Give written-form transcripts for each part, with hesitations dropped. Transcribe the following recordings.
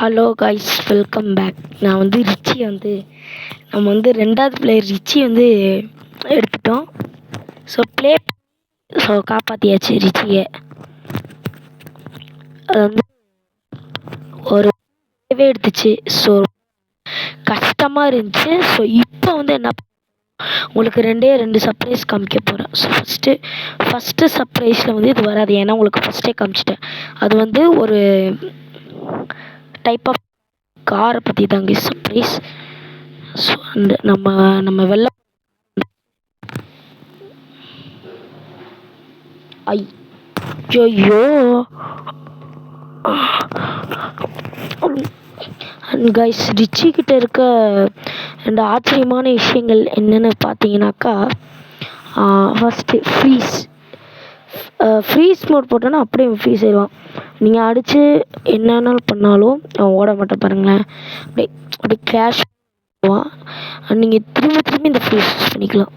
Hello guys, welcome back. நான் வந்து ரிச்சியை வந்து நம்ம வந்து 2வது பிளேயர் ரிச்சி வந்து எடுத்துட்டோம். ஸோ காப்பாற்றியாச்சு ரிச்சியை. அது வந்து ஒரு எடுத்துச்சு. ஸோ கஷ்டமாக இருந்துச்சு. ஸோ இப்போ வந்து என்ன உங்களுக்கு 2 சர்ப்ரைஸ் காமிக்க போகிறேன். ஸோ ஃபஸ்ட்டு சர்ப்ரைஸில் வந்து இது வராது, ஏன்னா உங்களுக்கு ஃபஸ்ட்டே காமிச்சிட்டேன். அது வந்து ஒரு டைப் ஆஃப் காரை பற்றி தாங்க சர்ப்ரைஸ். ஸோ அந்த நம்ம வெள்ள ஐயோ கைஸ், ரிச்சி கிட்ட இருக்க 2 ஆச்சரியமான விஷயங்கள் என்னென்னு பார்த்தீங்கன்னாக்கா, ஃபஸ்ட்டு ஃப்ரீஸ் மோட் போட்டோன்னா அப்படியே ஃப்ரீஸ் ஆயிடுவான். நீங்கள் அடித்து என்னென்னாலும் பண்ணாலும் அவன் ஓட மாட்டேன் பாருங்களேன். அப்படியே கிராஷ் பண்ணுவான். நீங்கள் திரும்பி இந்த ஃப்ரீஸ் யூஸ் பண்ணிக்கலாம்.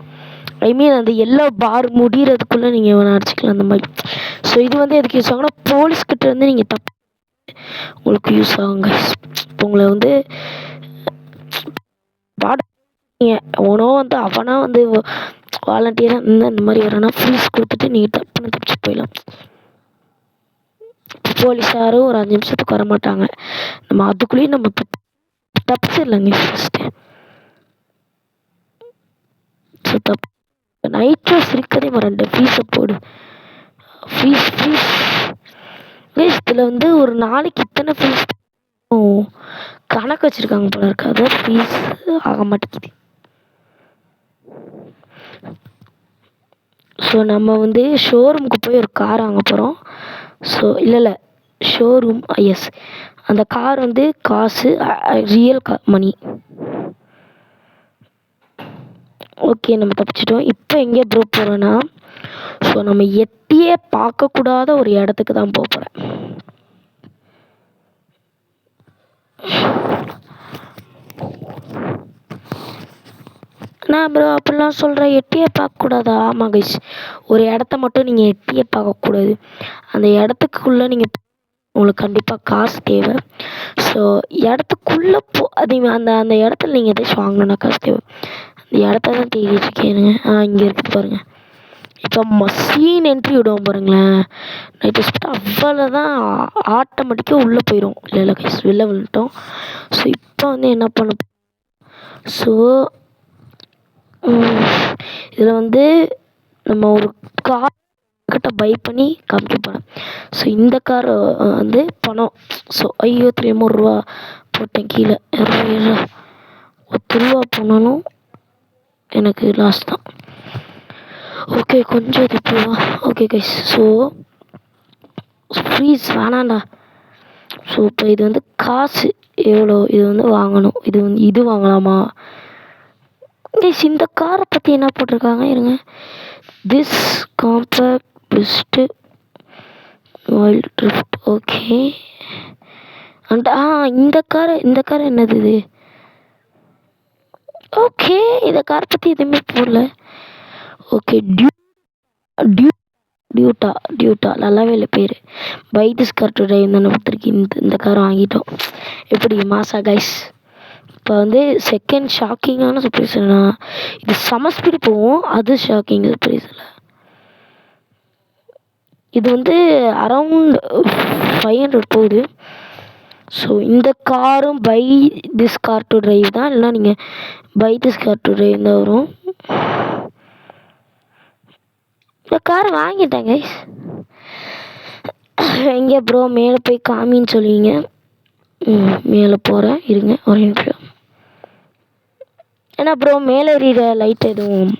ஐ மீன் அந்த எல்லா பார் முடிகிறதுக்குள்ளே நீங்கள் அவனை அடிச்சிக்கலாம் அந்த மாதிரி. ஸோ இது வந்து எதுக்கு யூஸ் ஆகும்னா, போலீஸ்கிட்ட இருந்து நீங்கள் தப்பு உங்களுக்கு யூஸ் ஆகுங்க. இப்போ உங்களை வந்து அவனோ வந்து அவனா வந்து வாலண்டியராக இருந்தால் இந்த மாதிரி வரானா ஃப்ரீஸ் கொடுத்துட்டு நீங்கள் தப்புன்னு தப்பிச்சு போயிடலாம். போலீஸ் யாரும் ஒரு 5 நிமிஷத்துக்கு வரமாட்டாங்க. நம்ம அதுக்குள்ளேயும் நம்ம தப்பிச்சிடலாங்க ஃபஸ்ட்டு. ஸோ நைட்ரஸ் இருக்கதே மறந்துட்டேன். ஃப்ரீஸை போடு. ஃப்ரீஸ் இதில் வந்து ஒரு நாளைக்கு இத்தனை ஃப்ரீஸ் கணக்கு வச்சுருக்காங்க போல இருக்கு. அதான் ஃப்ரீஸ் ஆக மாட்டேங்குது. ஸோ நம்ம வந்து ஷோரூமுக்கு போய் ஒரு கார் வாங்க போகிறோம். ஸோ இல்லை ஷோரூம், எஸ், அந்த கார் வந்து காசு ரியல் மணி. ஓகே, நம்ம தப்பிச்சிட்டோம். இப்போ எங்கே ப்ரோ போகிறோன்னா, ஸோ நம்ம எட்டியே பார்க்கக்கூடாத ஒரு இடத்துக்கு தான் போக போகிறேன். நான் ப்ரோ அப்படிலாம் சொல்கிறேன், எட்டியே பார்க்கக்கூடாதா? ஆமாம் கைஸ், ஒரு இடத்த மட்டும் நீங்கள் எட்டியே பார்க்கக்கூடாது. அந்த இடத்துக்குள்ளே நீங்கள் உங்களுக்கு கண்டிப்பாக காசு தேவை. ஸோ இடத்துக்குள்ளே அதே அந்த இடத்துல நீங்கள் எதாச்சும் வாங்கணுன்னா காசு தேவை. அந்த இடத்த தான் தேடிட்டு இருக்கேனுங்க. இங்கே இருக்குது பாருங்கள். இப்போ மசீன் என்ட்ரி விடுவோம் பாருங்களேன். நைட்டு ஸ்பிட் அவ்வளோதான், ஆட்டோமேட்டிக்காக உள்ளே போயிடும். இல்லை கைஸ், வெளில விழுட்டோம். ஸோ இப்போ வந்து என்ன பண்ண, ஸோ இதில் வந்து நம்ம ஒரு கார் கிட்ட பை பண்ணி காமிக்க போகிறேன். ஸோ இந்த கார் வந்து பணம். ஸோ 3 ரூபா போட்டேன் கீழே. 10 ரூபா போனாலும் எனக்கு லாஸ் தான். ஓகே, கொஞ்சம் இது போவா. ஓகே கைஸ், ஸோ ஃப்ரீஸ் வேணாண்டா. ஸோ இப்போ இது வந்து காசு எவ்வளோ, இது வந்து வாங்கணும். இது வாங்கலாமா கைஸ்? இந்த காரை பற்றி என்ன போட்டிருக்காங்க இருங்க. This compact best wild drift. Okay, and இந்த கார் என்னது இது? ஓகே, இந்த காரை பற்றி எதுவுமே போடல. ஓகே, டியூட்டா நல்லாவே இல்லை பேர். Buy this car to drive தானே கொடுத்துருக்கு. இந்த காரை வாங்கிட்டோம். எப்படி மாசா கைஸ்? இப்போ வந்து செகண்ட் ஷாக்கிங்கான சர்ப்ரைஸ் என்னன்னா, இது செம ஸ்பீடு போகும். அது ஷாக்கிங் சர்ப்ரைஸ் இல்லை. இது வந்து அரவுண்ட் 500 போகுது. ஸோ இந்த காரும் buy this car to drive தான், இல்லைனா நீங்கள் buy this car to drive தான் வரும். இந்த காரை வாங்கிட்டேன் கைஸ். எங்கே ப்ரோ மேலே போய் காமின்னு சொல்லுவீங்க. மேலே போகிறேன் இருங்க ஒரு நிமிஷம். ஏன்னா ப்ரோ மேலே எறிகிற லைட் எதுவும்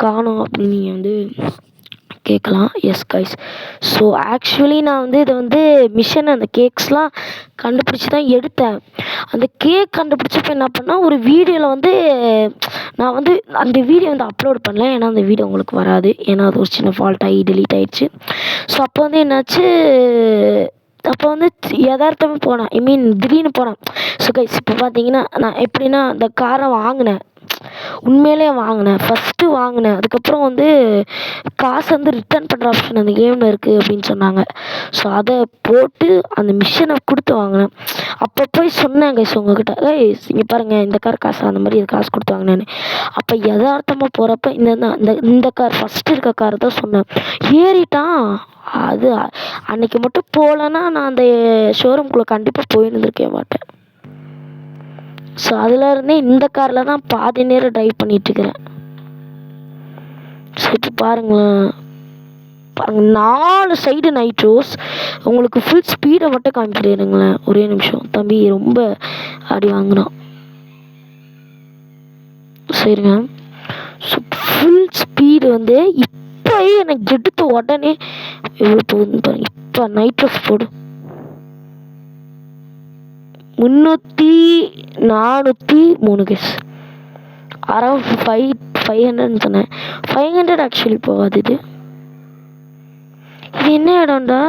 காணும் அப்படின்னு நீங்கள் வந்து கேட்கலாம். எஸ் கைஸ், ஸோ ஆக்சுவலி நான் வந்து இதை வந்து மிஷன் அந்த கேக்ஸ்லாம் கண்டுபிடிச்சி தான் எடுத்தேன். அந்த கேக் கண்டுபிடிச்சப்போ என்ன பண்ணால், ஒரு வீடியோவில் வந்து நான் வந்து அந்த வீடியோ வந்து அப்லோட் பண்ணல. ஏன்னா அந்த வீடியோ உங்களுக்கு வராது, ஏன்னா அது ஒரு சின்ன ஃபால்ட் ஆகி டெலீட் ஆகிடுச்சு. ஸோ அப்போ வந்து என்னாச்சு, அப்போ வந்து யதார்த்தமாக போனேன், ஐ மீன் திடீர்னு போனேன். ஸோ கைஸ் இப்போ பார்த்தீங்கன்னா நான் எப்படின்னா அந்த காரை வாங்கினேன். உண்மையிலே வாங்கினேன், ஃபஸ்ட்டு வாங்கினேன். அதுக்கப்புறம் வந்து காசு வந்து ரிட்டர்ன் பண்ணுற ஆப்ஷன் அந்த கேமில் இருக்குது அப்படின்னு சொன்னாங்க. ஸோ அதை போட்டு அந்த மிஷினை கொடுத்து வாங்கினேன். அப்போ போய் சொன்னேன் கைஸ் உங்ககிட்ட, இங்கே பாருங்கள் இந்த கார் காசு, அந்த மாதிரி இது காசு கொடுத்து வாங்கினேன்னு. அப்போ யதார்த்தமாக போகிறப்ப இந்த கார் ஃபஸ்ட்டு இருக்க காரை தான் சொன்னேன். ஏறிட்டான். அது அன்னைக்கு மட்டும் போகலன்னா நான் அந்த ஷோரூம்குள்ளே கண்டிப்பாக போயிருந்துருக்கே மாட்டேன். ஸோ அதுலேருந்தே இந்த காரில் தான் பாதி நேரம் ட்ரைவ் பண்ணிகிட்ருக்கிறேன். சரி பாருங்களேன், பாருங்கள் 4 சைடு நைட்ரோஸ். உங்களுக்கு ஃபுல் ஸ்பீடை மட்டும் காமிக்கிறேனுங்களேன். ஒரே நிமிஷம், தம்பி ரொம்ப அடி வாங்கினான். சரிங்க, ஸோ ஃபுல் ஸ்பீடு வந்து இப்போயே எனக்கு எடுத்த உடனே எவ்வளோ போகுதுன்னு பாருங்கள். இப்போ நைட்ரோஸ் போடு 300-403 கேஸ். அரௌண்ட் 500 சொன்னேன். 500 ஆக்சுவலி போகாது. இது என்ன இடம்டா?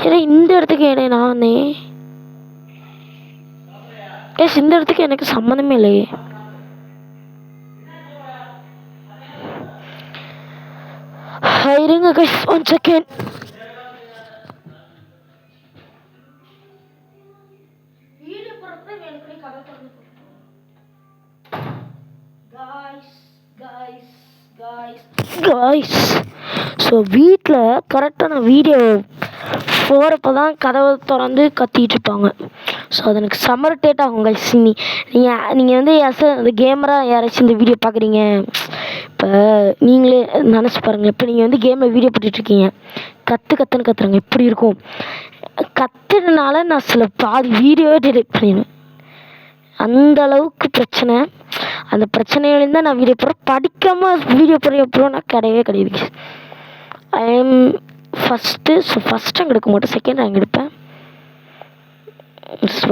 ஏன்னா இந்த இடத்துக்கு இடம் நான் வந்தேன் கேஸ். இந்த இடத்துக்கு எனக்கு சம்மந்தமே இல்லையே. இருங்க கேஸ், 1 செகண்ட். காய்ஸ், ஸோ வீட்டில் கரெக்டாக நான் வீடியோ போகிறப்ப தான் கதவை திறந்து கத்திட்டு இருப்பாங்க. ஸோ அது எனக்கு சமர்டேட் ஆகும் கைஸ். நீங்கள் வந்து அந்த கேமராக யாராச்சும் இந்த வீடியோ பார்க்குறீங்க, இப்போ நீங்களே நினச்சி பாருங்கள். இப்போ நீங்கள் வந்து கேமில் வீடியோ போட்டுட்ருக்கீங்க, கத்துன்னு கத்துறாங்க, எப்படி இருக்கும்? கத்துறதுனால நான் சில பாதி வீடியோவே டெலிட் பண்ணிடுவேன். அந்த அளவுக்கு பிரச்சனை. அந்த பிரச்சனையிலேருந்து தான் நான் வீடியோ போடுறேன். படிக்காமல் வீடியோ போடுறேன்னா கிடையவே கிடையாது. I am first. So first rank எடுக்க மாட்டேன், செகண்ட் ரேங்க் எடுப்பேன்.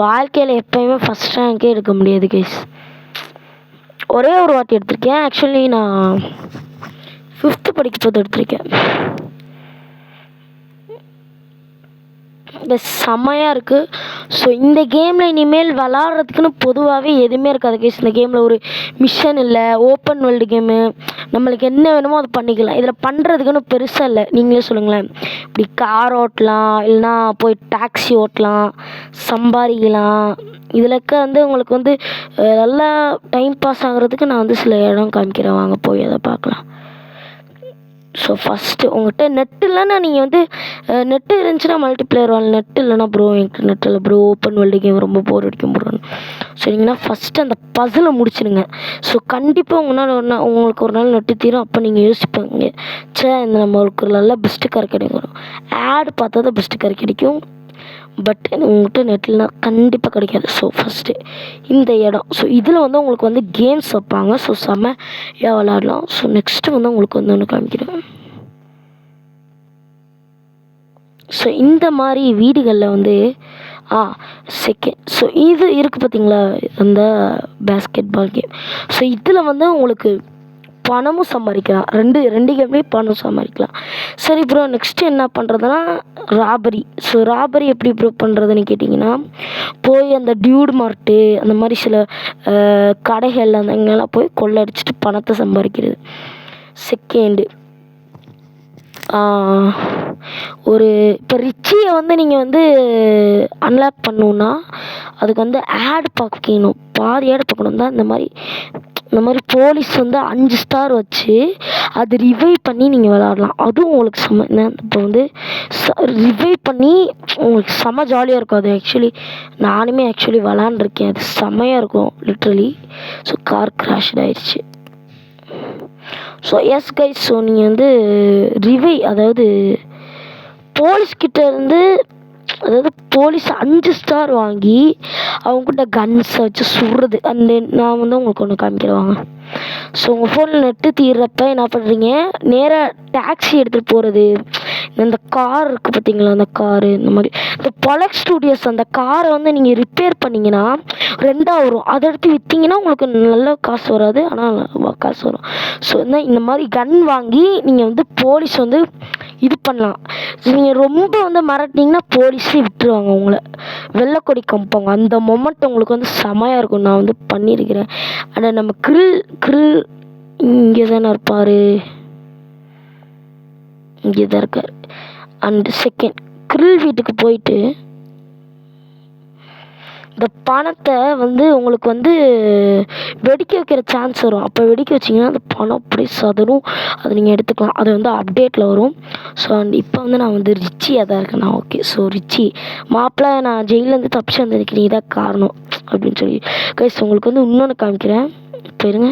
வாழ்க்கையில் எப்போயுமே ஃபஸ்ட் ரேங்கே எடுக்க முடியாது கைஸ். ஒரே ஒரு வாட்டி எடுத்திருக்கேன். ஆக்சுவலி நான் 5th படிக்கும்போது எடுத்திருக்கேன். இந்த செம்மையாக இருக்குது. ஸோ இந்த கேமில் இனிமேல் விளாட்றதுக்குன்னு பொதுவாகவே எதுவுமே இருக்காது கைஸ். இந்த கேமில் ஒரு மிஷன் இல்லை, ஓப்பன் வேர்ல்டு கேமு, நம்மளுக்கு என்ன வேணுமோ அதை பண்ணிக்கலாம். இதில் பண்ணுறதுக்குன்னு பெருசாக இல்லை. நீங்களே சொல்லுங்களேன், இப்படி கார் ஓட்டலாம், இல்லைனா போய் டாக்ஸி ஓட்டலாம், சம்பாதிக்கலாம். இதிலக்க வந்து உங்களுக்கு வந்து நல்லா டைம் பாஸ் ஆகிறதுக்கு நான் வந்து சில இடம் காமிக்கிறேன், வாங்க போய் அதை பார்க்கலாம். ஸோ ஃபஸ்ட்டு உங்கள்கிட்ட நெட் இல்லைன்னா நீங்கள் வந்து நெட்டு இருந்துச்சுன்னா மல்டிப்ளேயர் வாங்க. நெட் இல்லைனா ப்ரோ என்கிட்ட நெட் இல்லை ப்ரோ, ஓப்பன் வேர்ல்டு கேம் ரொம்ப போர் அடிக்கும் ப்ரோன்னு சரிங்கன்னா ஃபஸ்ட்டு அந்த பசிலை முடிச்சிடுங்க. ஸோ கண்டிப்பாக உங்களுக்கு ஒரு நாள் நெட்டு தீரும். அப்போ நீங்கள் யோசிப்பாங்க, இந்த நம்மளுக்கு ஒரு நல்ல பெஸ்ட்டு கார் கிடைக்கும். ஆட் பார்த்தா தான் பெஸ்ட்டு கார் கிடைக்கும், பட் உங்கள்கிட்ட நெட்லனா கண்டிப்பாக கிடைக்காது. ஸோ ஃபஸ்ட்டு இந்த இடம். ஸோ இதில் வந்து உங்களுக்கு வந்து கேம்ஸ் வைப்பாங்க. ஸோ செம்மையாக விளாடலாம். ஸோ நெக்ஸ்ட்டு வந்து உங்களுக்கு வந்து ஒன்று காமிக்கிறேன். ஸோ இந்த மாதிரி வீடுகளில் வந்து செகண்ட். ஸோ இது இருக்குது பார்த்தீங்களா, அந்த பேஸ்கெட் பால் கேம். ஸோ இதில் வந்து உங்களுக்கு பணமும் சம்பாதிக்கலாம். ரெண்டு கேம்லேயும் பணம் சம்பாதிக்கலாம். சரி ப்ரோ, நெக்ஸ்ட்டு என்ன பண்ணுறதுனா ராபரி. ஸோ ராபரி எப்படி ப்ரோ பண்ணுறதுன்னு கேட்டிங்கன்னா, போய் அந்த டியூட் மார்ட்டு அந்த மாதிரி சில கடைகள் அந்த இங்கெல்லாம் போய் கொள்ளடிச்சிட்டு பணத்தை சம்பாதிக்கிறது. செகண்டு ஒரு இப்போ ரிச்சியை வந்து நீங்கள் வந்து அன்லாக் பண்ணணுன்னா அதுக்கு வந்து ஆட் பார்க்கணும், பாதி ஆட் பார்க்கணும் தான். இந்த மாதிரி போலீஸ் வந்து 5 ஸ்டார் வச்சு அது ரிவைவ் பண்ணி நீங்கள் விளாடலாம். அதுவும் உங்களுக்கு இப்போ வந்து ரிவைவ் பண்ணி உங்களுக்கு செம்ம ஜாலியாக இருக்கும். அது நானுமே விளாண்டுருக்கேன். அது செம்மையாக இருக்கும் லிட்ரலி. ஸோ கார் கிராஷ் ஆயிடுச்சு. ஸோ எஸ் கைஸ், ஸோ நீங்கள் வந்து அதாவது போலீஸ்கிட்ட இருந்து, அதாவது போலீஸ் 5 ஸ்டார் வாங்கி அவங்ககிட்ட கன்ஸை வச்சு சுடுறது. நான் வந்து உங்களுக்கு ஒன்று காமிக்கிறவாங்க. ஸோ உங்கள் ஃபோனில் நெட்டு தீர்றப்ப என்ன பண்ணுறீங்க, நேராக டாக்ஸி எடுத்துகிட்டு போகிறது. இந்த கார் இருக்குது பார்த்தீங்களா, அந்த காரு இந்த மாதிரி இந்த பொலக் ஸ்டூடியோஸ் அந்த காரை வந்து நீங்கள் ரிப்பேர் பண்ணிங்கன்னா 2 வரும். அதை எடுத்து விற்றீங்கன்னா உங்களுக்கு நல்ல காசு வராது, ஆனால் காசு வரும். ஸோ இந்த மாதிரி கன் வாங்கி நீங்கள் வந்து போலீஸ் வந்து இது பண்ணலாம். நீங்கள் ரொம்ப வந்து மிரட்டினீங்கன்னா போலீஸே விட்டுருவாங்க உங்களை, வெள்ளைக்கொடி காமிப்பாங்க. அந்த மொமெண்ட் உங்களுக்கு வந்து செமையாக இருக்கும். நான் வந்து பண்ணியிருக்கிறேன். ஆனால் நம்ம கிரில் இங்கே தானே இருப்பார், இங்கே தான் இருக்கார். அண்ட் செகண்ட் கிரில் வீட்டுக்கு போயிட்டு இந்த பணத்தை வந்து உங்களுக்கு வந்து வெடிக்க வைக்கிற சான்ஸ் வரும். அப்போ வெடிக்க வச்சிங்கன்னா அந்த பணம் அப்படியே சதறும். அதை நீங்கள் எடுத்துக்கலாம். அது வந்து அப்டேட்டில் வரும். ஸோ அண்ட் இப்போ வந்து நான் வந்து ரிச்சியாக தான் இருக்கேன். நான் ஓகே. ஸோ ரிச்சி மாப்பிள்ளை, நான் ஜெயிலேருந்து தப்பிச்சு வந்ததுக்கு நீ தான் காரணம் அப்படின்னு சொல்லி கைஸ் உங்களுக்கு வந்து இன்னொன்று காமிக்கிறேன். இப்போ இருங்க.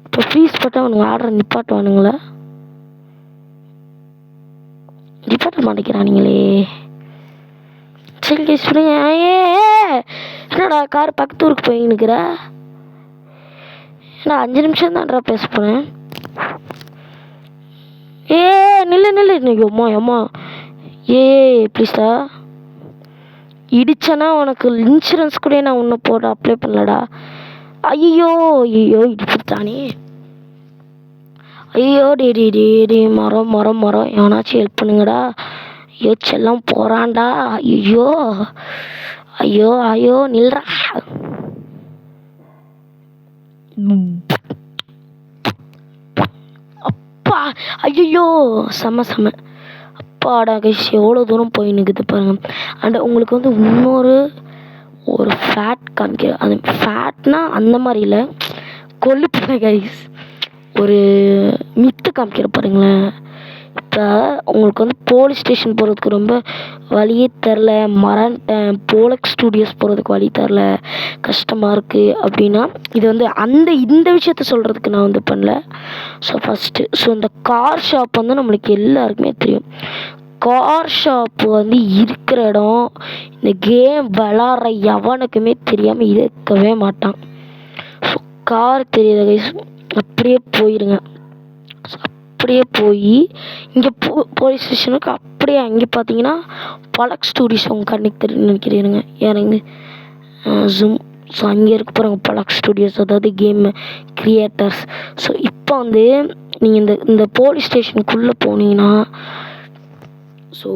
இப்போ ஃப்ரீஸ் போட்டால் அவனுங்க ஆர்டரை நிப்பாட்டுவானுங்களா? நிப்பாட்ட மாட்டேங்கிறானுங்களே. சரி கைஸ் சொல்லுங்க. என்னடா கார் பக்கத்து ஊருக்கு போயின்னுக்குற? ஏன்னா 5 நிமிஷம் தான்டா பேச போனேன். நில்லு அம்மா ப்ளீஸ்டா. இடிச்சனா உனக்கு இன்சூரன்ஸ் கூட நான் ஒன்றும் போட அப்ளை பண்ணலடா. ஐயோ இடிச்சுட்டானே. ஐயோ டே மரம் எவனாச்சும் ஹெல்ப் பண்ணுங்கடா. ஐயோ செல்லம் போகிறான்டா. ஐயோ நில்றா. அப்பா ஐயோ செம அப்பாடா கைஸ் எவ்வளோ தூரம் போய் நிற்குது பாருங்கள். அண்ட் உங்களுக்கு வந்து இன்னொரு ஃபேட் காமிக்கிற, அந்த ஃபேட்னா அந்த மாதிரி இல்லை, கொழுப்பு கைஸ், ஒரு மித்து காமிக்கிற பாருங்களேன். இப்போ உங்களுக்கு வந்து போலீஸ் ஸ்டேஷன் போகிறதுக்கு ரொம்ப வழியே தெரில, மறந்துட்டேன், போலக்ஸ் ஸ்டூடியோஸ் போகிறதுக்கு வழி தெரில, கஷ்டமாக இருக்குது அப்படின்னா இது வந்து இந்த விஷயத்த சொல்கிறதுக்கு நான் வந்து பண்ணல. ஸோ ஃபஸ்ட்டு இந்த கார் ஷாப் வந்து நம்மளுக்கு எல்லாருக்குமே தெரியும். கார் ஷாப்பு வந்து இருக்கிற இடம் இந்த கேம் விளாட்ற எவனுக்குமே தெரியாமல் இருக்கவே மாட்டான். ஸோ கார் தெரியுது கைஸ், அப்படியே போயிருங்க. அப்படியே போய் இங்கே போலீஸ் ஸ்டேஷனுக்கு அப்படியே அங்கே பார்த்தீங்கன்னா பலக் ஸ்டூடியோஸ் உங்கள் கண்ணுக்கு தெரியும் நினைக்கிறீங்க. இறங்கி ஜூம். ஸோ அங்கே இருக்க போகிறாங்க பலக் ஸ்டூடியோஸ், அதாவது கேம் கிரியேட்டர்ஸ். ஸோ இப்போ வந்து நீங்கள் இந்த போலீஸ் ஸ்டேஷனுக்குள்ளே போனீங்கன்னா, ஸோ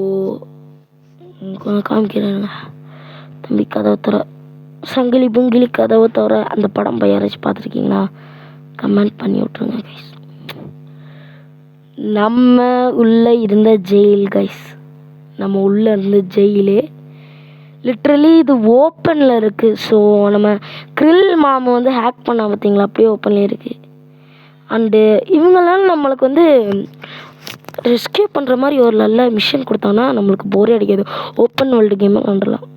உங்களுக்கு காமிக்கிறேங்க. தம்பி கதவை தவிர சங்கிலி புங்கிலி கதவை தவிர அந்த படம் யாராச்சும் பார்த்துருக்கீங்களா? கமெண்ட் பண்ணி விட்ருங்க கைஸ். நம்ம உள்ளே இருந்த ஜெயில் கைஸ், நம்ம உள்ளே இருந்த ஜெயிலே லிட்ரலி இது ஓப்பனில் இருக்குது. ஸோ நம்ம கிரில் மாமு வந்து ஹேக் பண்ண பார்த்தீங்களா, அப்படியே ஓப்பன்லேயே இருக்குது. அண்டு இவங்கெல்லாம் நம்மளுக்கு வந்து ரெஸ்கியூ பண்ணுற மாதிரி ஒரு நல்ல மிஷன் கொடுத்தாங்கன்னா நம்மளுக்கு போரே அடிக்காது. ஓப்பன் வேர்ல்டு கேமை விளாண்டலாம்.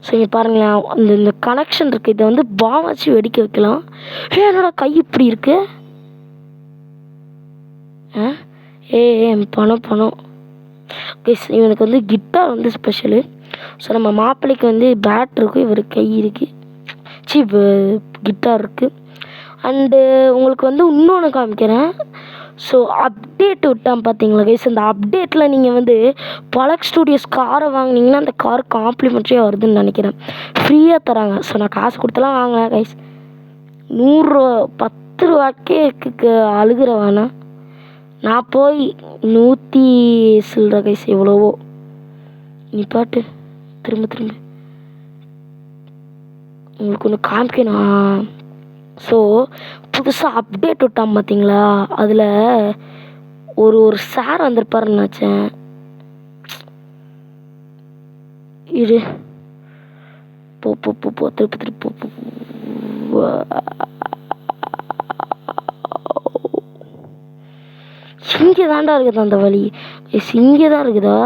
ஸோ இங்கே பாருங்களேன், இந்த கனெக்ஷன் இருக்குது. இதை வந்து பாம் வச்சு வெடிக்க வைக்கலாம். என்னோட கை இப்படி இருக்கு. பணம் கைஸ். இவனுக்கு வந்து கிட்டார் வந்து ஸ்பெஷலு. ஸோ நம்ம மாப்பிள்ளைக்கு வந்து பேட் இருக்குது, இவர் கை இருக்குது, கிட்டார் இருக்குது. அண்டு உங்களுக்கு வந்து இன்னொன்று காமிக்கிறேன். ஸோ அப்டேட் விட்டான் பார்த்தீங்களா கைஸ், அந்த அப்டேட்டில் நீங்கள் வந்து பலக் ஸ்டூடியோஸ் காரை வாங்கினீங்கன்னா அந்த கார் காம்ப்ளிமெண்ட்ரியாக வருதுன்னு நினைக்கிறேன், ஃப்ரீயாக தராங்க. ஸோ நான் காசு கொடுத்தலாம் வாங்கினேன் கைஸ். 100 ரூபா 10 ரூபாய்க்கே அழுகிற வேணாம். நான் போய் 100 சில்லற கைஸ், எவ்வளவோ. நீ பாட்டு திரும்ப உங்களுக்கு ஒன்று காமிக்கணும். ஸோ புதுசாக அப்டேட் விட்டான் பார்த்தீங்களா, அதில் ஒரு சார் வந்திருப்பாருன்னு நினச்சேன். இரு போ திருப்பி இங்கே தாண்டா இருக்குது அந்த வழி. இங்கே தான் இருக்குதா?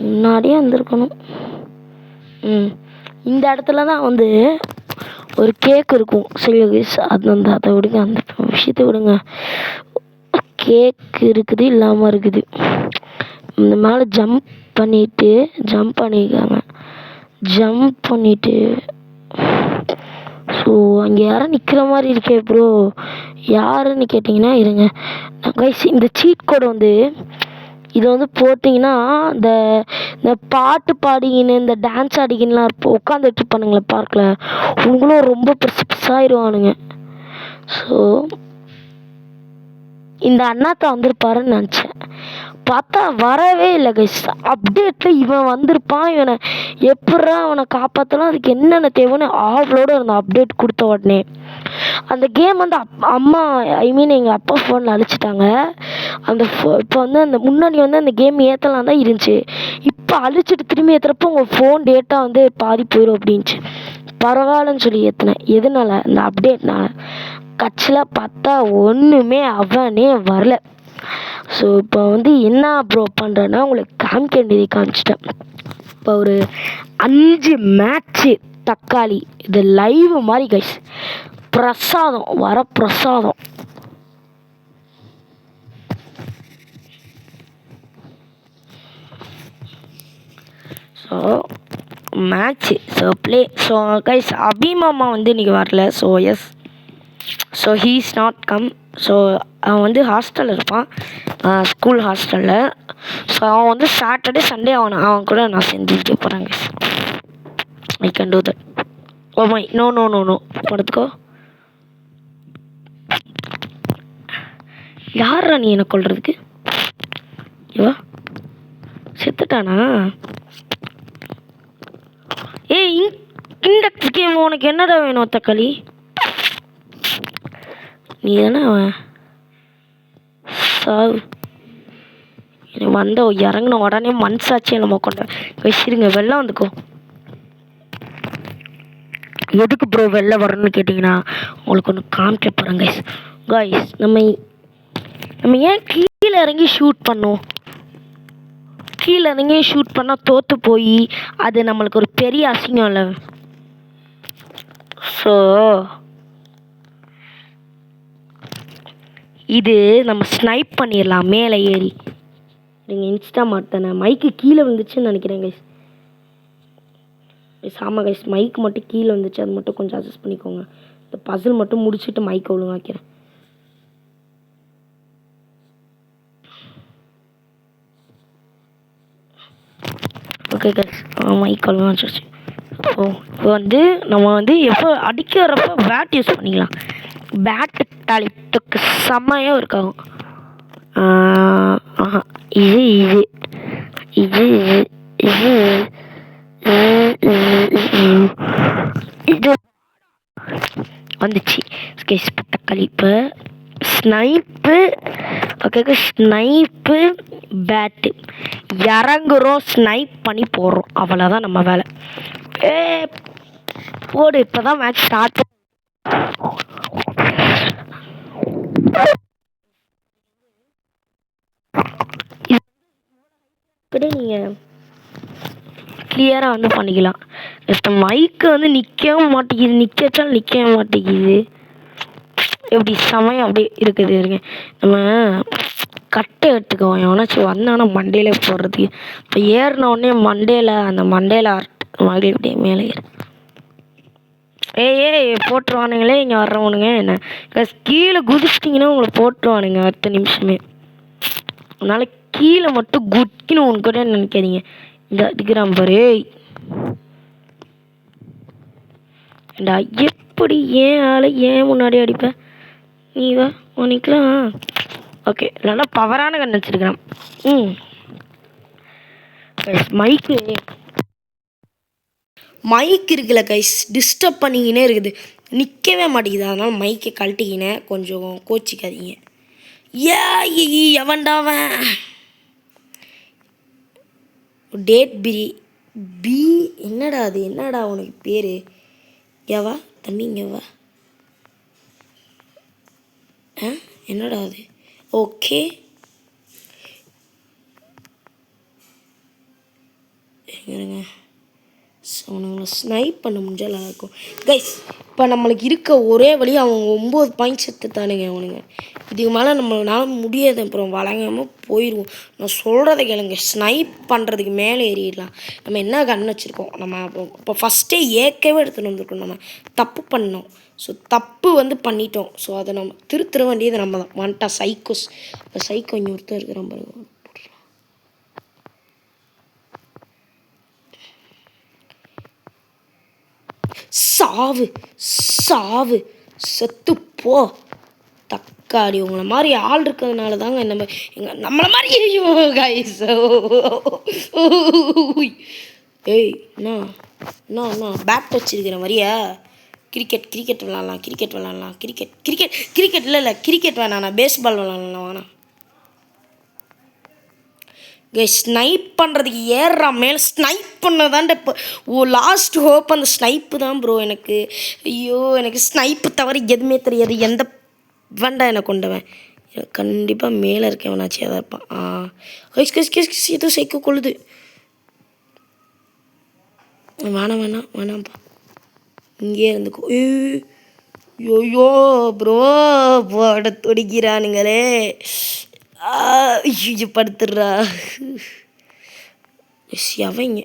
முன்னாடியே வந்திருக்கணும். இந்த இடத்துல தான் வந்து ஒரு கேக் இருக்கும். சரி அது வந்து அதை விடுங்க, அந்த விஷயத்தை விடுங்க. கேக் இருக்குது, இல்லாமல் இருக்குது. இந்த மேலே ஜம்ப் பண்ணியிருக்காங்க. ஜம்ப் பண்ணிவிட்டு ஸோ அங்கே யாரும் நிற்கிற மாதிரி இருக்கே ப்ரோ, யாருன்னு கேட்டிங்கன்னா இருங்க கைஸ். இந்த சீட் கோடு வந்து இதை வந்து போட்டிங்கன்னா இந்த பாட்டு பாடிக்கின்னு இந்த டான்ஸ் ஆடிக்கின்லாம் இருப்போம், உட்காந்துட்டு இருப்பானுங்களே பார்க்கில், உங்களும் ரொம்ப பெருசாகிடுவானுங்க. ஸோ இந்த அண்ணாத்த வந்திருப்பாருன்னு நினச்சேன், பார்த்தா வரவே இல்லை கைஸ். அப்டேட்டில் இவன் வந்திருப்பான், இவனை எப்பட்றா அவனை காப்பாற்றலாம், அதுக்கு என்னென்ன தேவைன்னு ஆவலோடு இருந்த அப்டேட் கொடுத்த உடனே அந்த கேம் வந்து அம்மா எங்கள் அப்பா ஃபோனில் அழிச்சிட்டாங்க. அந்த இப்போ வந்து அந்த முன்னாடி வந்து அந்த கேம் ஏற்றலாம் தான் இருந்துச்சு. இப்போ அழிச்சிட்டு திரும்பி ஏற்றுறப்போ உங்கள் ஃபோன் டேட்டா வந்து பாதி போயிடும் அப்படின்ச்சு. பரவாயில்லன்னு சொல்லி ஏற்றினேன். எதனால? இந்த அப்டேட்னால. கட்சியில் பார்த்தா ஒன்றுமே அவனே வரல. ஸோ இப்போ வந்து என்ன ப்ரோ பண்ணுறேன்னா உங்களுக்கு காமிக்க வேண்டியதை காமிச்சிட்டேன். இப்போ ஒரு 5 மேட்ச்சு தக்காளி, இது லைவ் மாதிரி கைஸ். பிரசாதம் வர பிரசாதம். So match, so play. So guys அபிமாமா வந்து இன்றைக்கி வரல. So yes, so he is not come. ஸோ அவன் வந்து ஹாஸ்டலில் இருப்பான், ஸ்கூல் ஹாஸ்டலில். ஸோ அவன் வந்து சாட்டர்டே சண்டே அவன் கூட நான் செஞ்சுட்டு போகிறேன் guys. I can do that. Oh my, no no no no, படுத்துக்கோ. யாரா நீ என்ன கொள்றதுக்கு? இவா செத்துட்டானா? ஏய், இந்த கேம் உனக்கு என்னடா வேணும் தக்காளி? நீ தானே அவன் சாவு. வந்த இறங்கின உடனே மனசாட்சியை நம்ம கொண்ட வச்சிருங்க. வெள்ளம் வந்துக்கோ. எதுக்கு ப்ரோ வெளில வரணும்னு கேட்டிங்கன்னா உங்களுக்கு ஒன்று காமிக்க போகிறேன் கைஸ். கைஸ் நம்ம ஏன் கீழே இறங்கி ஷூட் பண்ணோம்? கீழே இறங்கி ஷூட் பண்ணால் தோற்று போய் அது நம்மளுக்கு ஒரு பெரிய அசிங்கம் இல்லை. ஸோ இது நம்ம ஸ்னைப் பண்ணிடலாம் மேலே ஏறி. நீங்கள் இன்ஸ்டா மாட்டேனே மைக்கு கீழே வந்துச்சுன்னு நினைக்கிறேன் கைஸ். ஆமாம் கைஸ், மைக் மட்டும் கீழே வந்துச்சு, அது மட்டும் கொஞ்சம் அட்ஜஸ்ட் பண்ணிக்கோங்க. இந்த பசில் மட்டும் முடிச்சுட்டு மைக்கை ஒழுங்காக்கிறேன். ஓகே கைஸ், மைக் ஒழுங்காக வச்சிருச்சு. ஸோ இப்போ வந்து நம்ம வந்து எப்போ அடிக்க வரப்போ பேட் யூஸ் பண்ணிக்கலாம். பேட்டு தலைத்துக்கு செம்மையாக இருக்காகும். ஆஹா, இது இது இது இது இது வந்துச்சு கைஸ். தக்காளி இப்போ ஸ்னைப்பு. ஓகே, ஸ்னைப்பு பேட்டு இறங்குறோம், ஸ்னைப் பண்ணி போடுறோம், அவ்வளோதான் நம்ம வேலை. போடு. இப்போ தான் மேட்ச் ஸ்டார்ட். இப்படி நீங்கள் கிளியராக வந்து பண்ணிக்கலாம். இப்போ மைக்கு வந்து நிற்கவும் மாட்டேங்குது, நிற்க வச்சாலும் நிற்கவே மாட்டேங்குது. எப்படி சமயம் அப்படி இருக்குது இருங்க. நம்ம கட்டை எடுத்துக்குவோம், எவனாச்சும் வந்தானா மண்டையில போடுறதுக்கு. இப்போ ஏறினோடனே அந்த மண்டையில் மறுபடியும் இப்படியே மேலே ஏறு. ஏய் போட்டுருவானுங்களே இங்கே வர்றவனுங்க. என்ன கீழே குதிச்சிட்டிங்கன்னா உங்களை போட்டுருவானுங்க அடுத்த நிமிஷமே. அதனால் கீழே மட்டும் குட்டின்னு ஒன்று கூட நினைக்காதீங்க. இந்த அடிக்கிறான் பாரு. ஏண்டா எப்படி ஏன் ஆளை ஏன் முன்னாடி அடிப்பேன்? நீ வா உனக்கலாம். ஓகே, இல்லைன்னா பவரான கண் வச்சுருக்கிறான். மைக் இருக்குல்ல கைஸ், டிஸ்டர்ப் பண்ணிக்கினே இருக்குது, நிற்கவே மாட்டேங்குது. அதனால் மைக்கை கழட்டிக்கினேன், கொஞ்சம் கோச்சிக்காதீங்க. எவன்டாவன் டேட் பி என்னடா அது? என்னடா உனக்கு பேர்? ஏவா தம்பிங்கவா? என்னடா அது? ஓகே, எங்க அவனுங்களை ஸ்னைப் பண்ண முடிஞ்சால் நல்லாயிருக்கும் கைஸ். இப்போ நம்மளுக்கு இருக்க ஒரே வழி, அவங்க 9 பாயிண்ட்ஸ் எடுத்துத்தானுங்க அவனுங்க. இதுக்கு மேலே நம்மளால முடியாது. அப்புறம் வழங்காமல் போயிடுவோம். நான் சொல்கிறத கேளுங்க, ஸ்னைப் பண்ணுறதுக்கு மேலே ஏறிடலாம். நம்ம என்ன கண் வச்சுருக்கோம்? நம்ம இப்போ ஃபஸ்ட்டே ஏற்கவே எடுத்துகிட்டு வந்துருக்கோம். நம்ம தப்பு பண்ணோம். ஸோ தப்பு வந்து பண்ணிட்டோம். ஸோ அதை நம்ம திருத்த வேண்டியது நம்ம தான். வந்துட்டா சைக்கோஸ். இப்போ சைக்கோ இங்கே ஒருத்தர் இருக்கிற பாருங்க. சாவு சாவு செத்துப்போ தக்காளி உங்களை மாதிரி ஆள் இருக்கிறதுனால தாங்க நம்மளை மாதிரி ஐயோ கைஸ். ஏய் என்ன என்ன என்ன பேட் வச்சிருக்கிறேன் வரியா? கிரிக்கெட் விளாட்லாம் கிரிக்கெட் இல்லை கிரிக்கெட் வேணாம், நான் பேஸ்பால் விளாட்லாம் வேணாம். ஸ்னைப் பண்ணுறதுக்கு ஏறுறான் மேலே. ஸ்னைப் பண்ணதான்ட இப்போ லாஸ்ட் ஹோப் அந்த ஸ்னைப்பு தான் ப்ரோ. எனக்கு ஐயோ எனக்கு ஸ்னைப்பு தவிர எதுவுமே தெரியாது. எந்த வேண்டாம் எனக்கு கொண்டவன் கண்டிப்பாக மேலே இருக்கவனாச்சியாக தான் இருப்பான். கைஸ் எதுவும் சைக்கோ கொள்ளுது. வேணாம்ப்பா இங்கே இருந்துக்கோ. ஐயோ ப்ரோ போட துடிக்கிறானுங்களே. ஐயோ படுத்துடுறா. அவன் இங்கே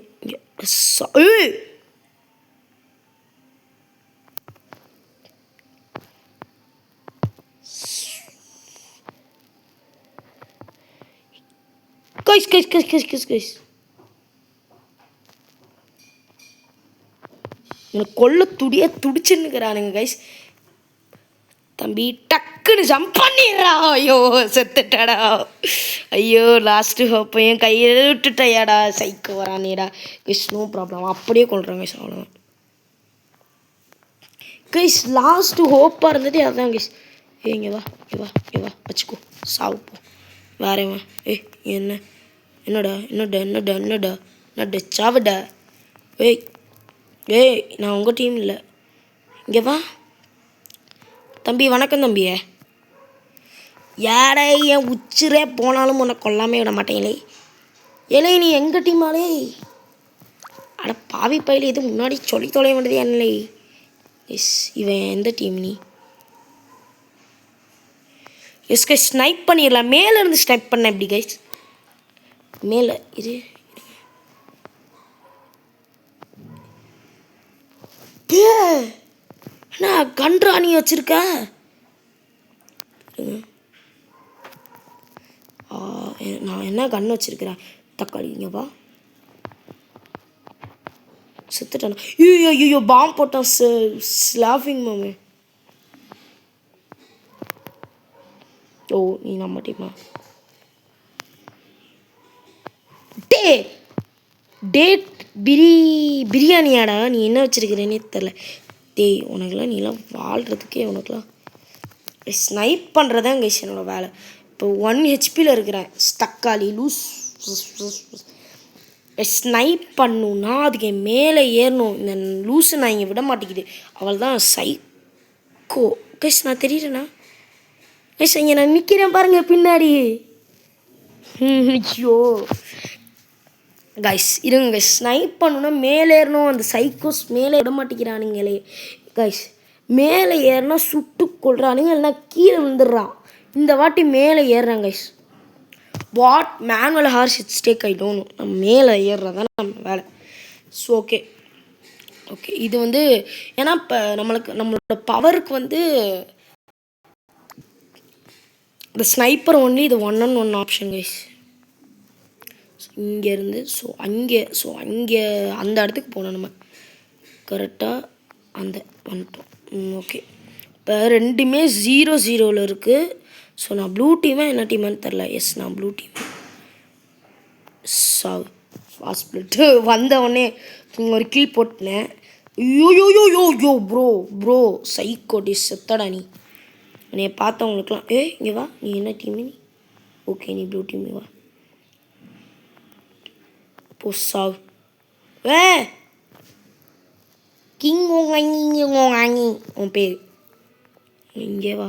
கைஸ் கொல்ல துடிச்சுன்னுக்கிறானுங்க கைஸ். தம்பி டக்குன்னு ஜம்ப் பண்ணிடுறா. ஐயோ செத்துட்டாடா. ஐயோ லாஸ்ட்டு ஹோப்பையும் கையில் விட்டுட்டாயாடா. சைக்கு வரானேடா கைஸ். நோ ப்ராப்ளம் அப்படியே கொள்றாங்க கைஸ். அவ்வளோதான் கைஸ். லாஸ்ட்டு ஹோப்பாக இருந்ததே அதுதான் கைஸ். இங்கே வா வச்சுக்கோ சாவுப்போ வேறவன். என்னடா சாவுடா. நான் உங்கள் டீம் இல்லை. இங்கே வா தம்பி. வணக்கம் தம்பியே. யாரே என் உச்சிரே போனாலும் உன்னை கொல்லாமே விட மாட்டேங்களே. நீ எங்கள் டீமாலே? அட பாவி பயில இது முன்னாடி சொல்லி தொலைய வேண்டியது என்னலே. இவன் எந்த டீம் நீ? கைஸ் ஸ்னைப் பண்ணிடலாம். மேலே இருந்து ஸ்னைப் பண்ண எப்படி கைஸ்? மேலே இது என்ன கன்றாணி வச்சிருக்க? நான் என்ன கன் வச்சிருக்கிறேன்? தக்காளி இங்கே வா. செத்துட்டானா? ஐயோ பாம்பு போட்டான். ஸ்லாஃபிங் மாமே. ஓ நீ நம்ம டீமா? டேட் பிரியாணியாடா? நீ என்ன வச்சிருக்கிறேன்னே தெரில. உனக்குலாம் நீலாம் வாழ்கிறதுக்கே உனக்குலாம் ஸ்னைப் பண்ணுறதான் கைஸ் என்னோடய வேலை. இப்போ 1 ஹெச்பியில் இருக்கிறேன். தக்காளி லூஸ் ஸ்னைப் பண்ணணுன்னா அதுக்கு மேலே ஏறணும். இந்த லூஸு நான் இங்கே விட மாட்டேங்குது. அவள் தான் சைக்கோ கைஸ். நான் தெரியுறேண்ணா கைஸ். இங்கே நான் நிற்கிறேன் பாருங்கள் பின்னாடி. ஐயோ கைஸ் இருங்க கைஸ். ஸ்னைப் பண்ணணுன்னா மேலே ஏறணும். அந்த சைக்கோஸ் மேலே விட மாட்டேங்கிறானுங்களே கைஸ். மேலே ஏறினா சுட்டு கொள்றானுங்க, இல்லைனா கீழே விழுந்துடுறான். இந்த வாட்டி மேலே ஏறுறான் guys. What manual horse it's take I don't know. நம்ம மேலே ஏறுறதான் நம்ம வேலை. ஸோ ஓகே இது ஏன்னா இப்போ நம்மளோட பவருக்கு இந்த ஸ்னைப்பர் ஒன்லி இது 1-on-1 ஆப்ஷன் கைஸ். இங்கேருந்து அங்கே அந்த இடத்துக்கு போனோம் நம்ம கரெக்டாக. வந்துட்டோம். ஓகே இப்போ ரெண்டுமே 0-0 இருக்குது. ஸோ நான் ப்ளூ டீமாக என்ன டீமான்னு தெரில. நான் ப்ளூ டீம். ஃபாஸ்ட் ஸ்பிளிட் வந்தவொடனே ஒரு கில் போட்டினேன். யோ ப்ரோ சைக்கோடி செத்தடா நீ. என்னைய பார்த்தவங்களுக்குலாம் இங்கே வா. நீ என்ன டீமு நீ? ஓகே நீ ப்ளூ டீம் வா. சாவ் கிங் உன் பேர். இங்கே வா.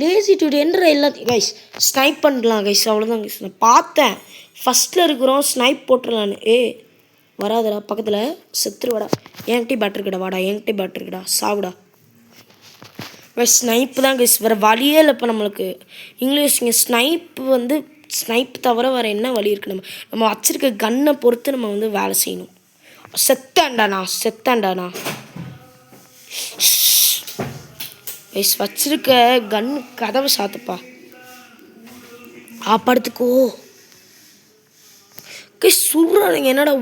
லேசி டுடேன்ற எல்லாத்தையும் கைஸ் ஸ்னைப் பண்ணலாம் கைஸ். அவ்வளோதான் கைஸ். நான் பார்த்தேன் ஃபஸ்ட்டில் இருக்கிறோம் ஸ்னைப் போட்டுடலான்னு. வராதடா பக்கத்தில் செத்துருவாடா. என்கிட்ட பேட் இருக்குடா. வாடா என்கிட்ட பேட் இருக்குடா. சாவுடா. ஸ்னைப்பு தான் கைஸ். வேறு வழியே இல்லை இப்போ நம்மளுக்கு. இங்கிலீஷ் இங்கே ஸ்னைப் தவிர வேறு என்ன வழி இருக்குது? நம்ம வச்சுருக்க கன்னை பொறுத்து நம்ம வேலை செய்யணும். செத்தாண்டாண்ணா கைஸ். வச்சுருக்க கன்னு கதவை சாத்துப்பா. படுத்துக்கோ. சுடுறானுங்க. என்னடா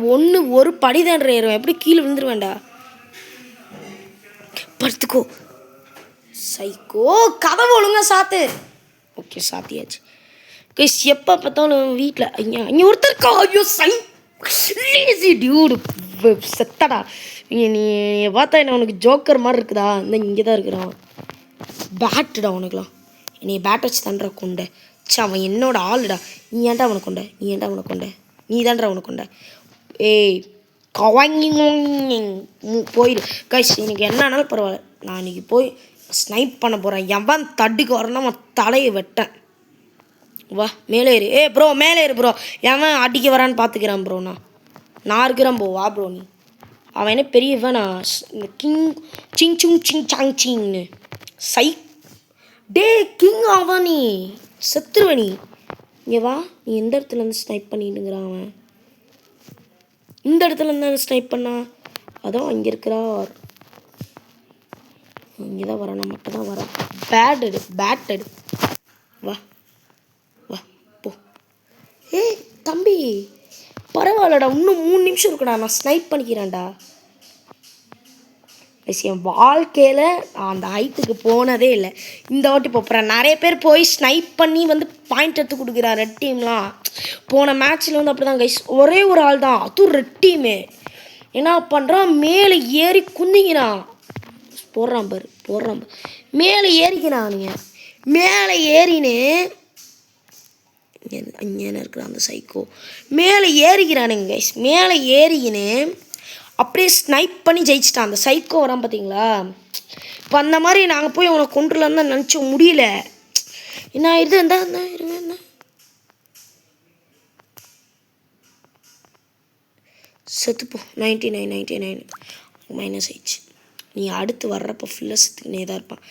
ஒரு படி தான் ஏறுவேன், எப்படி கீழே விழுந்துருவேண்டா. படுத்துக்கோ சைக்கோ. கதவு ஒழுங்கா சாத்து. ஓகே சாத்தியாச்சு. கைஸ் எப்போ பார்த்தாலும் வீட்டில் இங்கே ஒருத்தர் இருக்கா. ஐயோ லேசி டியூடு செத்தடா. நீ பார்த்தா என்ன உனக்கு ஜோக்கர் மாதிரி இருக்குதா? இந்த இங்கே தான் இருக்கிறான். பேட்டுடா உனக்குலாம். நீ பேட் வச்சு தான்றா கொண்ட. அவன் என்னோட ஆளுடா. நீ ஏன்டா அவனை கொண்ட? நீ தான்றா அவனை கொண்ட. ஏய் கவாங்கி போயிடு. கைஸ் எனக்கு என்ன ஆனாலும் பரவாயில்ல, நான் இன்னைக்கு போய் ஸ்னைப் பண்ண போகிறேன். எவன் தடுக்கு வரேன்னா அவன் தலையை வெட்டேன். வா மேலே ஏறு. ப்ரோ மேலே ஏறு ப்ரோ. எவன் அடிக்க வரான்னு பார்த்துக்கிறான் ப்ரோ. நான் இருக்கிறேன் ப்ரோ. வா ப்ரோ. அவன் என்ன பெரியவனா? இந்த சிங் சாங் சிங்னு டே கிங் அவன். நீ செத்துருவ. நீ இங்கே வா. நீ எந்த இடத்துலேருந்து ஸ்னைப் பண்ணிட்டுங்கிறான் அவன்? இந்த இடத்துல இருந்தால் ஸ்னைப் பண்ணா. அதான் அங்கே இருக்கிறார். இங்கே தான் வரேன். நான் மட்டும் தான் வரேன். பேட் எடு. வா போ. தம்பி பரவாயில்லடா, இன்னும் 3 நிமிஷம் இருக்குடா. நான் ஸ்னைப் பண்ணிக்கிறேன்டா. என் வாழ்க்கையில் நான் அந்த ஹைட்டுக்கு போனதே இல்லை. இந்த வாட்டி போகிறேன். நிறைய பேர் போய் ஸ்னைப் பண்ணி பாயிண்ட் எடுத்து கொடுக்குறான். ரெட் டீம்லாம் போன மேட்ச்சில் அப்படி தான் கைஸ். ஒரே ஒரு ஆள் தான், அதுவும் ரெட் டீமு. என்ன பண்ணுறான்? மேலே ஏறி குந்திக்கிறான். போடுறான் பாரு. மேலே ஏறிக்கிறான். நீங்கள் மேலே ஏறினு இங்கே இருக்கிறான் அந்த சைக்கோ. மேலே ஏறிக்கிறானுங்க கைஸ். மேலே ஏறிக்கின்னு அப்படியே ஸ்னைப் பண்ணி ஜெயிச்சிட்டான் அந்த சைக்கோ வரான் பார்த்தீங்களா. இப்போ அந்த மாதிரி நாங்கள் போய் அவனை கொண்டுலான்னு தான் நினச்சோம், முடியல. என்ன ஆயிடுது? இருங்க செத்துப்போ. 99 மைனஸ் ஆயிடுச்சு. நீ அடுத்து வர்றப்போ ஃபுல்லாக செத்துக்கினே தான் இருப்பான்.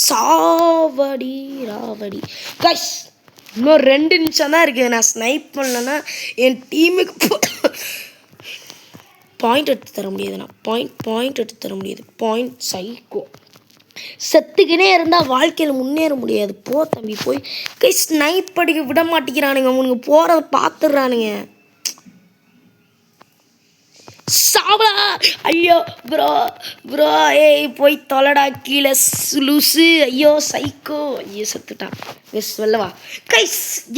சாவடி ராவடி கைஸ். இன்னும் 2 நிமிஷம் தான் இருக்குது. நான் ஸ்னைப் பண்ணலன்னா என் டீமுக்கு பாயிண்ட் எடுத்து தர முடியாது. நான் பாயிண்ட் எடுத்து தர முடியாது. Point psycho. செத்துக்கினே இருந்தால் வாழ்க்கையில் முன்னேற முடியாது. போ தம்பி போய். ஸ்னைப் அடிக்க விட மாட்டேங்கிறானுங்க. அவனுங்க போகிறத பார்த்துடுறானுங்க. சாவலா. ஐயோ ப்ரோ போய் தொலைடா கீழே லூசு. ஐயோ சைக்கோ. ஐயோ செத்துட்டான். சொல்லவா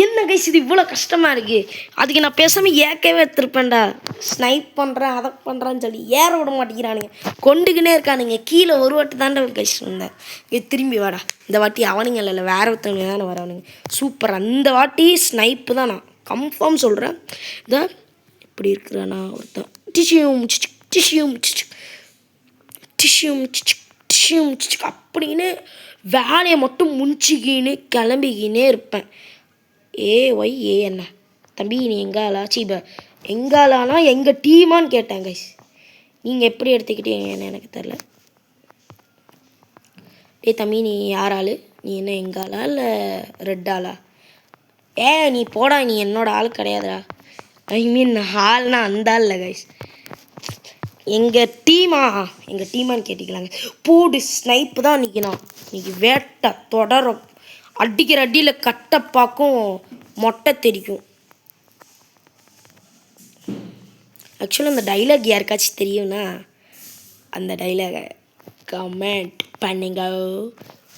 என்ன கைஸ் இது இவ்வளோ கஷ்டமாக இருக்குது? அதுக்கு நான் பேசாமல் ஏற்கவே எடுத்துருப்பேன்டா. ஸ்னைப் பண்ணுறேன் அதை பண்ணுறான்னு சொல்லி ஏற விட மாட்டேங்கிறானுங்க. கொண்டுக்கினே இருக்கானுங்க. கீழே ஒரு வாட்டி தாண்டா கைஸ் வந்தேன். திரும்பி வாடா. இந்த வாட்டி அவனுங்க இல்லை வேற ஒருத்தவங்க தானே வரவனுங்க. சூப்பர். அந்த வாட்டி ஸ்னைப்பு தான். நான் கன்ஃபார்ம் சொல்கிறேன். இதான் இப்படி இருக்கிறானா ஒருத்தன். அப்படின்னு வேலையை மட்டும் முடிச்சிக்கின்னு கிளம்பிக்கினே இருப்பேன். என்ன தம்பி நீ எங்காலா? எங்காலானா எங்கள் டீமான்னு கேட்டேன் கைஸ். நீங்கள் எப்படி எடுத்துக்கிட்டீங்கன்னு எனக்கு தெரில. தம்பி நீ யாராளு? நீ என்ன எங்காலா இல்லை ரெட் ஆளா? நீ போடா. நீ என்னோட ஆள் கிடையாதுடா. ஐ மீன் ஆள்னா அந்த ஆள் இல்லை கைஸ். எங்கள் டீமான்னு கேட்டிக்கலாங்க. போடு ஸ்னைப்பு தான் நிற்கணும். இன்னைக்கு வேட்டை தொடரும். அடிக்கிற அடியில் கட்டப்பாக்கும் மொட்டை தெரிக்கும். ஆக்சுவலாக அந்த டைலாக் யாருக்காச்சும் தெரியும்னா அந்த டைலாகை கமெண்ட் பண்ணுங்க.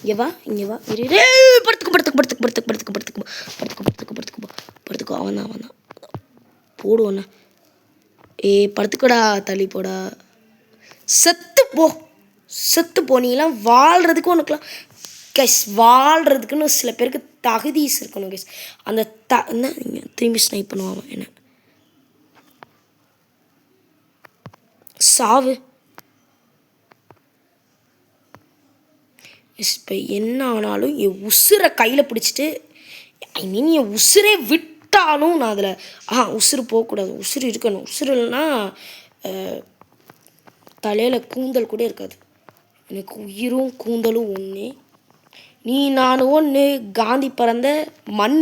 இங்கே வா படுத்துக்கோ. அவன் தான் போடுவோண்ணா. படுத்துக்கோடா. தள்ளி போடா. செத்து போ. நீலாம் வாழ்கிறதுக்கு உனக்குலாம் வாழ்கிறதுக்குன்னு சில பேருக்கு தகுதிஸ் இருக்கணும் கைஸ். அந்த என்ன திரும்பி ஸ்னைப் பண்ணுவான் என்ன சாவு. இப்போ என்ன ஆனாலும் என் உசுரை கையில் பிடிச்சிட்டு என் உசுரே விட்டாலும் நான் அதில் உசுறு போகக்கூடாது. உசுறு இருக்கணும். உசுறு இல்லைன்னா தலையில் கூந்தல் கூட இருக்காது. எனக்கு உயிரும் கூந்தலும் ஒன்று. நீ நான் ஒன்று. காந்தி பிறந்த மண்.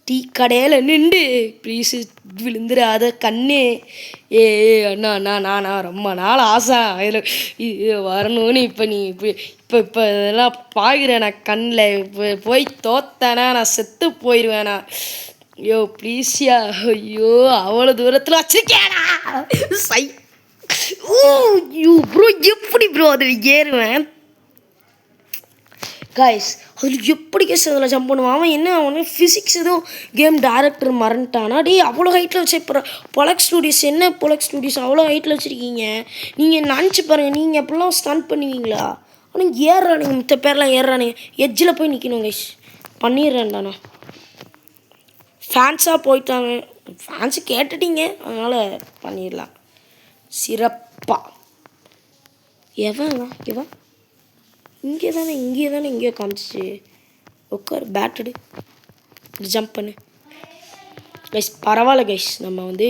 டீ கடையில் நின்று ப்ளீஸு விழுந்துடாத கண்ணே. ஏ அண்ணா அண்ணா நானா ரொம்ப நாள் ஆசை அதில் இது வரணும்னு. இப்போ நீ இப்போ இதெல்லாம் பார்க்குறேன் நான் கண்ணில். இப்போ போய் தோத்தேனா நான் செத்து போயிடுவேண்ணா. ஐயோ ப்ளீஸ்யா. ஐயோ அவ்வளோ தூரத்தில் வச்சுருக்கேண்ணா. சை யூ ப்ரோ எப்படி ப்ரோ அதில் ஏறுவேன் கைஸ்? அதில் எப்படி கேஸ் அதில் ஜம்ப் பண்ணுவான் அவன்? என்ன அவனு ஃபிசிக்ஸ் எதுவும் கேம் டேரக்டர் மறந்துட்டானா? டே அவ்வளோ ஹைட்டில் வச்சு இப்போ பொலக் ஸ்டூடியோஸ் என்ன பொலக் ஸ்டூடியோஸ் அவ்வளோ ஹைட்டில் வச்சுருக்கீங்க? நீங்கள் நினச்சி பாருங்கள், நீங்கள் எப்படிலாம் ஸ்டன் பண்ணுவீங்களா? ஆனால் ஏறுறானுங்க, மித்த பேர்லாம் ஏறுறானுங்க. எட்ஜில் போய் நிற்கணும் கைஸ். பண்ணிடுறேன்டாண்ணா. ஃபேன்ஸாக போயிட்டாங்க, ஃபேன்ஸு கேட்டுட்டீங்க, அதனால் பண்ணிடலாம் சிறப்பாக. எவன் இவன் இங்கே தானே இங்கேயோ காமிச்சிச்சு. உட்கார், பேட்டடு, ஜம்ப் பண்ணு கைஸ். பரவாயில்ல கைஸ், நம்ம வந்து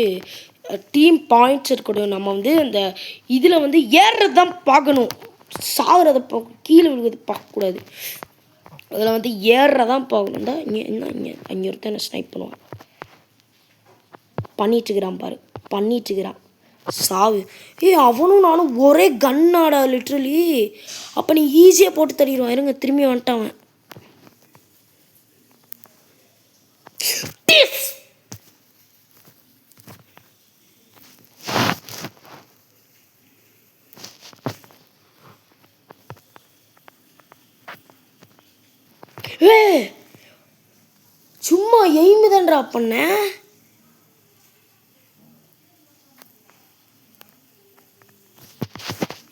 டீம் பாயிண்ட்ஸ் இருக்கட்டும். நம்ம வந்து இந்த இதில் வந்து ஏறுறது தான் பார்க்கணும், சாகுறதை கீழே விழுகிறது பார்க்கக்கூடாது. அதில் வந்து ஏறுறதான் பார்க்கணும். தான் இங்கே ஒருத்தன் என்ன ஸ்னைப் பண்ணுவான். பண்ணிட்டுருக்கிறான் பாரு, பண்ணிட்டுருக்கிறான். சாவு. அவனும் நானும் ஒரே கன்னாடா லிட்ரலி. அப்போ நீ ஈஸியாக போட்டு தள்ளிடுவான். இருங்க திரும்பி வந்துட்டான். சும்மா எய்மு தான்டா பண்ண.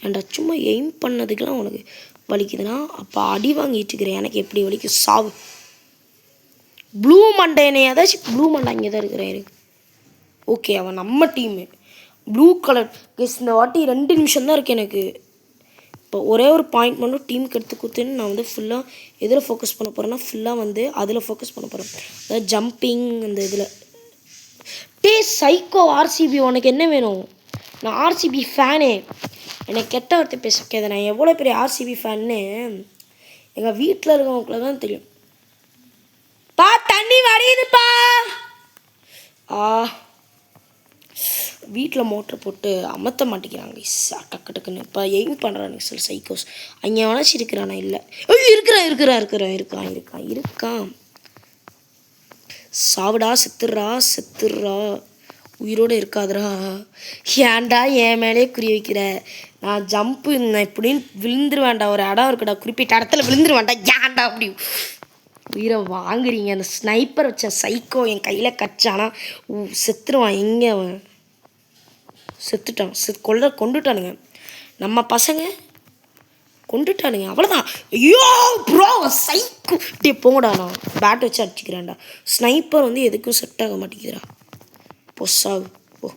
ஏன்டா சும்மா எய்ம் பண்ணதுக்கெல்லாம் உனக்கு வலிக்குதுன்னா அப்போ அடி வாங்கிட்டு இருக்கிறேன். எனக்கு எப்படி வலிக்கும்? சாவு. ப்ளூ மண்டேனே, ஏதாச்சும் ப்ளூ மண்டை அங்கே தான் இருக்கிறேன் எனக்கு. ஓகே, அவன் நம்ம டீமு ப்ளூ கலர் கெஸ். இந்த வாட்டி 2 நிமிஷம் தான் இருக்குது எனக்கு. இப்போ ஒரே ஒரு பாயிண்ட் மட்டும் டீமுக்கு எடுத்து கொடுத்துன்னு நான் வந்து ஃபுல்லாக எதில் ஃபோக்கஸ் பண்ண போகிறேன்னா ஃபுல்லாக வந்து அதில் ஃபோக்கஸ் பண்ண போகிறேன். அதாவது ஜம்பிங் அந்த இதில். டே சைக்கோ ஆர்சிபி, உனக்கு என்ன வேணும்? நான் ஆர்சிபி ஃபேனே. எனக்கு கெட்ட வார்த்தை பேச வைக்காத. நான் எவ்வளோ பெரிய ஆர்சிபி ஃபேன்னு எங்கள் வீட்டில் இருக்கவங்களுக்குள்ள தான் தெரியும். பா தண்ணி வடியுதுப்பா. வீட்டில் மோட்டர் போட்டு அமர்த்த மாட்டேங்கிறாங்க டக்கு டக்குன்னு. இப்போ எய்ம் பண்ணுறானுங்க சில சைக்கோஸ். அங்கே எவனாச்சு இருக்கிறானா? இல்லை, இருக்கான். சாவுடா, செத்துடுறா, உயிரோடு இருக்காதுடா. ஏன்டா என் மேலே குறி வைக்கிற? நான் ஜம்ப்பு இப்படின்னு விழுந்துருவேன்டா. ஒரு இடம் இருக்குடா, குறிப்பிட்ட இடத்துல விழுந்துருவேன்டா. ஏன்டா அப்படி உயிரை வாங்குறீங்க? அந்த ஸ்னைப்பர் வச்ச சைக்கோ என் கையில் கச்சானா செத்துருவான். எங்கே அவன்? செத்துட்டான். கொண்டுட்டானுங்க நம்ம பசங்க, கொண்டுட்டானுங்க. அவ்வளோதான். ஐயோ ப்ரோ சைக்கோ. டே போங்கடா, நான் பேட் வச்சு அடிச்சுக்கிறேன்டா. ஸ்னைப்பர் வந்து எதுக்கும் செட் ஆக மாட்டேங்குதுடா. பொஸ்ஸாகு ஓ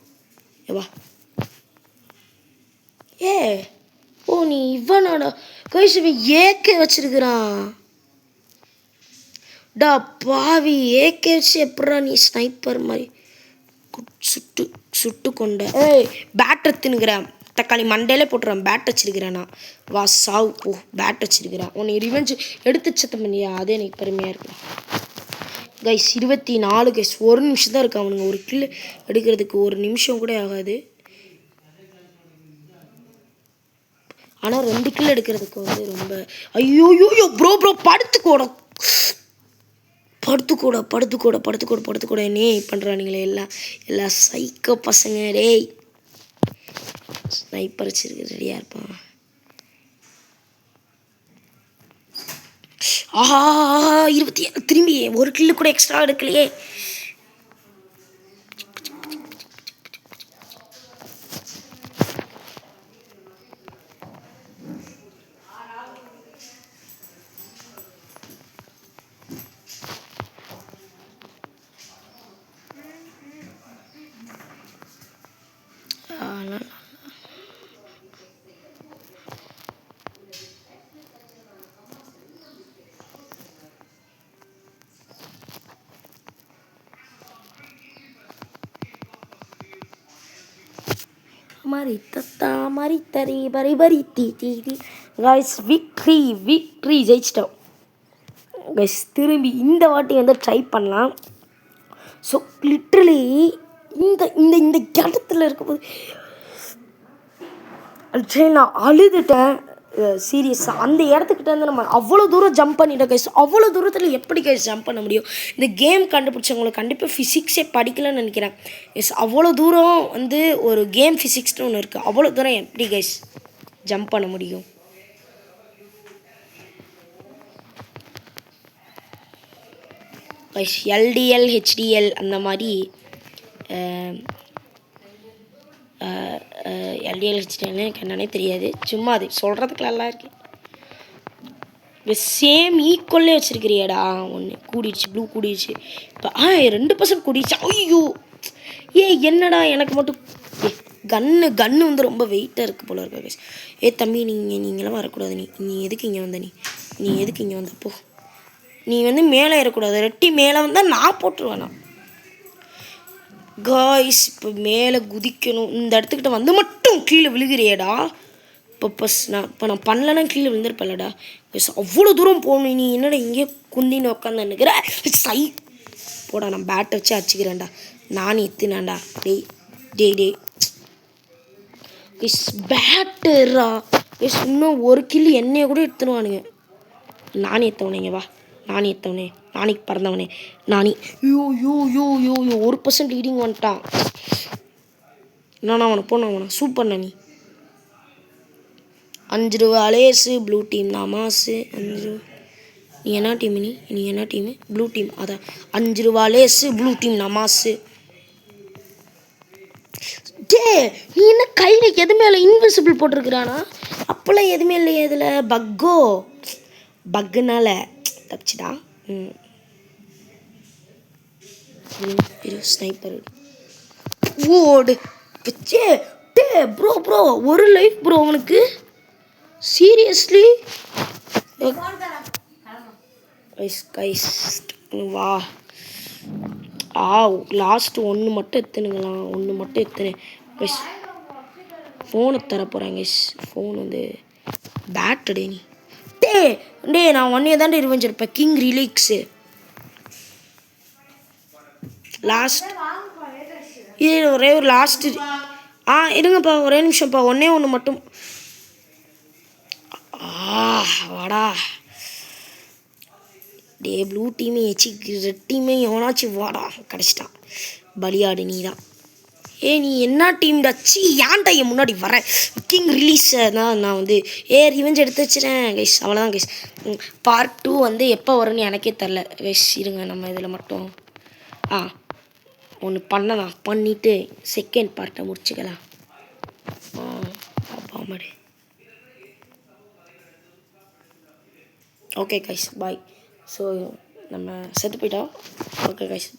ஏவா. நீ இவனோட கைசுவி ஏகே வச்சிருக்கிறான். டா பாவி, ஏகே வச்சு எப்படா நீ ஸ்னைப்பர் மாதிரி சுட்டு கொண்ட? பேட் எடுத்துனுக்கிறேன், தக்காளி மண்டையிலே போட்டுறேன். பேட் வச்சிருக்கிறேண்ணா. வா சாவு. பேட் வச்சிருக்கிறேன். உன்னை ரிவெஞ்ச் எடுத்து சத்தம் பண்ணியா? அதே எனக்கு பெருமையாக இருக்கு கைஸ். 24 கைஸ். 1 நிமிஷம் தான் இருக்கு அவனுங்க ஒரு கில் எடுக்கிறதுக்கு. 1 நிமிஷம் கூட ஆகாது. ஆனால் 2 கில் எடுக்கிறதுக்கு வந்து ரொம்ப ஐயோயோயோ ப்ரோ படுத்துக்கூட நீ பண்ணுறானுங்களே எல்லாம் சைக்கோ பசங்க. டேய் ஸ்னைப்பர் வச்சிருக்கு, ரெடியாக இருப்பான். ஆஹா 27 திரும்பி 1 கில்லு கூட எக்ஸ்ட்ரா எடுக்கலையே. கைஸ் விக்ட்ரி ஜெயிச்சிட்டோம் கைஸ். திரும்பி இந்த வாட்டி வந்து ட்ரை பண்ணலாம். ஸோ லிட்ரலி இந்த இந்த இந்த இடத்துல இருக்கும்போது நான் அழுதுட்டேன். சீரியஸாக அந்த இடத்துக்கிட்ட இருந்து நம்ம அவ்வளோ தூரம் ஜம்ப் பண்ணிட்டோம் கைஸ். அவ்வளோ தூரத்தில் எப்படி கைஸ் ஜம்ப் பண்ண முடியும்? இந்த கேம் கண்டுபிடிச்சவங்களுக்கு கண்டிப்பாக ஃபிசிக்ஸே படிக்கலன்னு நினைக்கிறேன். எஸ், அவ்வளோ தூரம் வந்து ஒரு கேம் ஃபிசிக்ஸ்னு ஒன்று இருக்குது. அவ்வளோ தூரம் எப்படி கைஸ் ஜம்ப் பண்ண முடியும்? கைஸ் எல்டிஎல் ஹெச்டிஎல் அந்த மாதிரி எல்டிஎல் ஹெச்டிஎல்னு எனக்கு என்னன்னே தெரியாது. சும்மா அது சொல்கிறதுக்கு நல்லா இருக்கு. சேம் ஈக்குவல்லே வச்சுருக்கிறியாடா. ஒன்று கூடிடுச்சு, ப்ளூ கூடிடுச்சு. இப்போ 2% கூடிடுச்சு. ஐயோ என்னடா எனக்கு மட்டும் கன்று வந்து ரொம்ப வெயிட்டாக இருக்குது போல இருக்கா கைஸ். தம்பி நீங்களாம் வரக்கூடாது. நீ எதுக்கு இங்கே வந்த? நீ எதுக்கு இங்கே வந்தப்போ நீ வந்து மேலே ஏறக்கூடாது. ரெட்டி மேலே வந்தால் நான் போட்டுருவேண்ணா காய்ஸ். இப்போ மேலே குதிக்கணும். இந்த இடத்துக்கிட்ட வந்து மட்டும் கீழே விழுகிறியடா. இப்போ நான் பண்ணலன்னா கீழே விழுந்திருப்பல்லடா. அவ்வளோ தூரம் போகணும். நீ என்னடா இங்கே குந்தின்னு உட்காந்து நினைக்கிற? சை போடா, நான் பேட்டை வச்சு அடிச்சுக்கிறேன்டா. நான் எத்துனான்டா. டேய் பேட்டரா. இன்னும் ஒரு கில்லு என்னைய கூட எடுத்துனுவானுங்க. நானே எத்தவனேங்க வா. நானே எத்தவனே, நாளைக்கு பறந்தவனே நானே. யோ 1% லீடிங் வந்துட்டான். நான் அவனை சூப்பர் நீ. 5 ரூபா அலேஸு, ப்ளூ டீம் நமாஸு. 5 ரூபா. நீ என்ன டீமு? Blue team. அதான் 5 ரூபா அலேஸு, ப்ளூ டீம் நமாஸு. நீ என்ன கையில் எது மேலே இன்விசிபிள் போட்டிருக்கிறானா? அப்போல்லாம் எதுவுமே இல்லையே இதில். பக்குனால தப்பிச்சிட்டா. ஸ்னைப்பர் ஓடு. ப்ரோ ஒரு லைஃப் ப்ரோ உனக்கு. சீரியஸ்லி கைஸ் வா. லாஸ்ட் ஒன்று மட்டும் எத்துனுங்களாம். ஒன்று மட்டும் எத்துனேன் கைஸ். ஃபோனை தர போகிறேன் கைஸ். ஃபோன் வந்து பேட்டடே. டே நான் ஒன்னே தான் இருப்பேன். கிங் ரிலீக்ஸு லாஸ்ட். இது ஒரே ஒரு லாஸ்ட். இருங்கப்பா ஒரே நிமிஷம்ப்பா. ஒன்று மட்டும். வாடா டே. ப்ளூ டீமே ரெட் டீமே எவனாச்சும் வாடா. கிடச்சிட்டான். பலியாடு நீ தான். நீ என்ன டீம் டச்சு? ஏன்டா என் முன்னாடி வர? கிங் ரிலீஸை தான் நான் வந்து ரிவெஞ்ச் எடுத்து வச்சுறேன் கைஸ். அவ்வளோதான் கைஸ். பார்ட் 2 வந்து எப்போ வரும்னு எனக்கே தெரில கைஸ். இருங்க நம்ம இதில் மட்டும் ஒன்று பண்ணலாம். பண்ணிவிட்டு செகண்ட் பார்ட்டை முடிச்சுக்கலாம். பாமாடி. Okay guys bye. ஸோ நம்ம செத்து போயிட்டோம். Okay guys.